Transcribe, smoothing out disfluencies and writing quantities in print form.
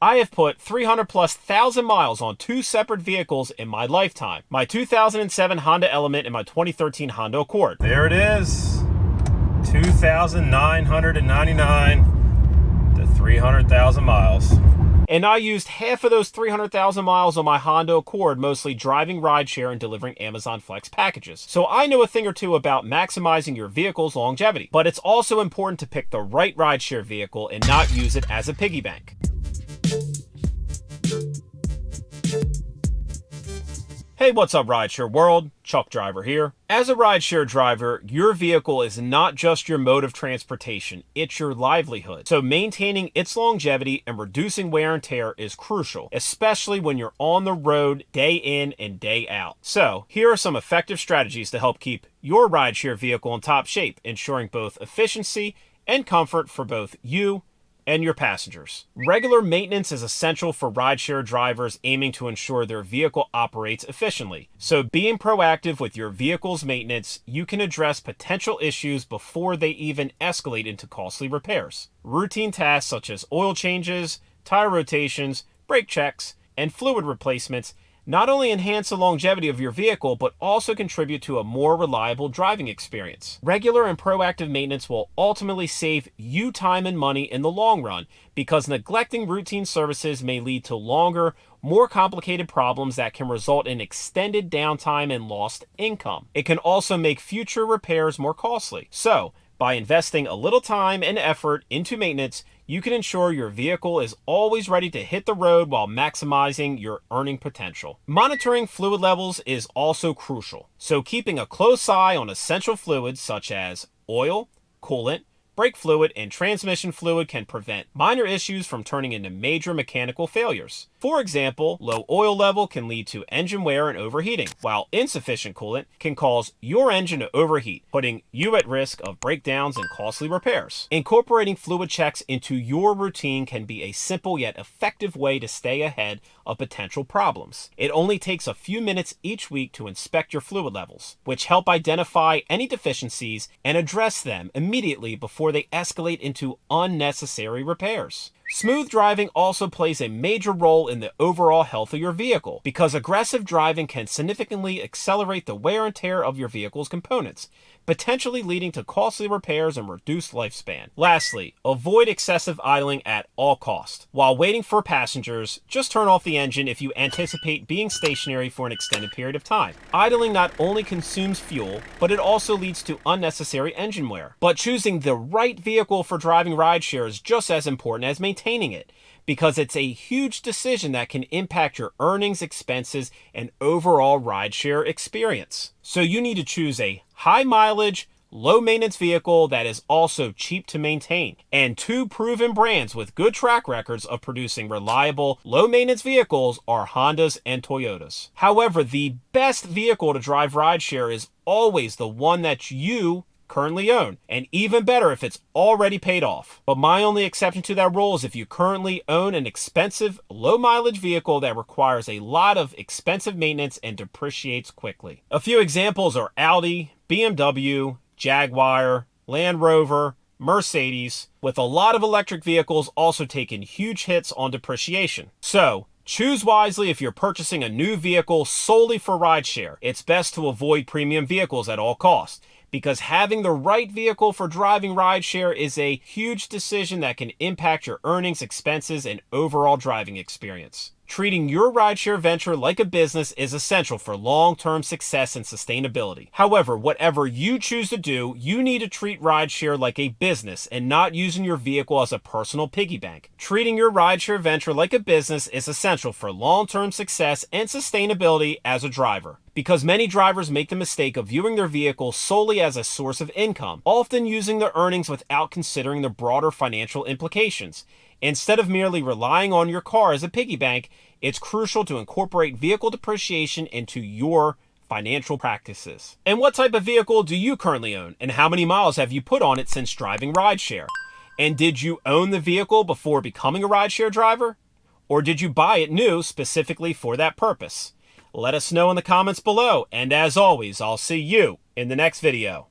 I have put 300,000+ miles on two separate vehicles in my lifetime. My 2007 Honda Element and my 2013 Honda Accord. There it is. 2,999 to 300,000 miles. And I used half of those 300,000 miles on my Honda Accord, mostly driving rideshare and delivering Amazon Flex packages. So I know a thing or two about maximizing your vehicle's longevity. But it's also important to pick the right rideshare vehicle and not use it as a piggy bank. Hey, what's up, Rideshare World? Chuck Driver here. As a rideshare driver, your vehicle is not just your mode of transportation, it's your livelihood. So maintaining its longevity and reducing wear and tear is crucial, especially when you're on the road day in and day out. So here are some effective strategies to help keep your rideshare vehicle in top shape, ensuring both efficiency and comfort for both you and your passengers. Regular maintenance is essential for rideshare drivers aiming to ensure their vehicle operates efficiently. So being proactive with your vehicle's maintenance, you can address potential issues before they even escalate into costly repairs. Routine tasks such as oil changes, tire rotations, brake checks, and fluid replacements not only enhance the longevity of your vehicle, but also contribute to a more reliable driving experience. Regular and proactive maintenance will ultimately save you time and money in the long run, because neglecting routine services may lead to longer, more complicated problems that can result in extended downtime and lost income. It can also make future repairs more costly. So, by investing a little time and effort into maintenance, you can ensure your vehicle is always ready to hit the road while maximizing your earning potential. Monitoring fluid levels is also crucial, so keeping a close eye on essential fluids such as oil, coolant, brake fluid, and transmission fluid can prevent minor issues from turning into major mechanical failures. For example, low oil level can lead to engine wear and overheating, while insufficient coolant can cause your engine to overheat, putting you at risk of breakdowns and costly repairs. Incorporating fluid checks into your routine can be a simple yet effective way to stay ahead of potential problems. It only takes a few minutes each week to inspect your fluid levels, which help identify any deficiencies and address them immediately before they escalate into unnecessary repairs. Smooth driving also plays a major role in the overall health of your vehicle, because aggressive driving can significantly accelerate the wear and tear of your vehicle's components, potentially leading to costly repairs and reduced lifespan. Lastly, avoid excessive idling at all costs. While waiting for passengers, just turn off the engine if you anticipate being stationary for an extended period of time. Idling not only consumes fuel, but it also leads to unnecessary engine wear. But choosing the right vehicle for driving rideshare is just as important as maintaining it, because it's a huge decision that can impact your earnings, expenses, and overall rideshare experience. So you need to choose a high mileage, low maintenance vehicle that is also cheap to maintain. And two proven brands with good track records of producing reliable, low maintenance vehicles are Hondas and Toyotas. However, the best vehicle to drive rideshare is always the one that you currently own, and even better if it's already paid off. But my only exception to that rule is if you currently own an expensive, low mileage vehicle that requires a lot of expensive maintenance and depreciates quickly. A few examples are Audi, BMW, Jaguar, Land Rover, Mercedes, with a lot of electric vehicles also taking huge hits on depreciation. So, choose wisely if you're purchasing a new vehicle solely for rideshare. It's best to avoid premium vehicles at all costs, because having the right vehicle for driving rideshare is a huge decision that can impact your earnings, expenses, and overall driving experience. Treating your rideshare venture like a business is essential for long-term success and sustainability. However, whatever you choose to do, you need to treat rideshare like a business and not using your vehicle as a personal piggy bank. Treating your rideshare venture like a business is essential for long-term success and sustainability as a driver, because many drivers make the mistake of viewing their vehicle solely as a source of income, often using the earnings without considering the broader financial implications. Instead of merely relying on your car as a piggy bank, it's crucial to incorporate vehicle depreciation into your financial practices. And what type of vehicle do you currently own, and how many miles have you put on it since driving rideshare? And did you own the vehicle before becoming a rideshare driver? Or did you buy it new specifically for that purpose? Let us know in the comments below, and as always, I'll see you in the next video.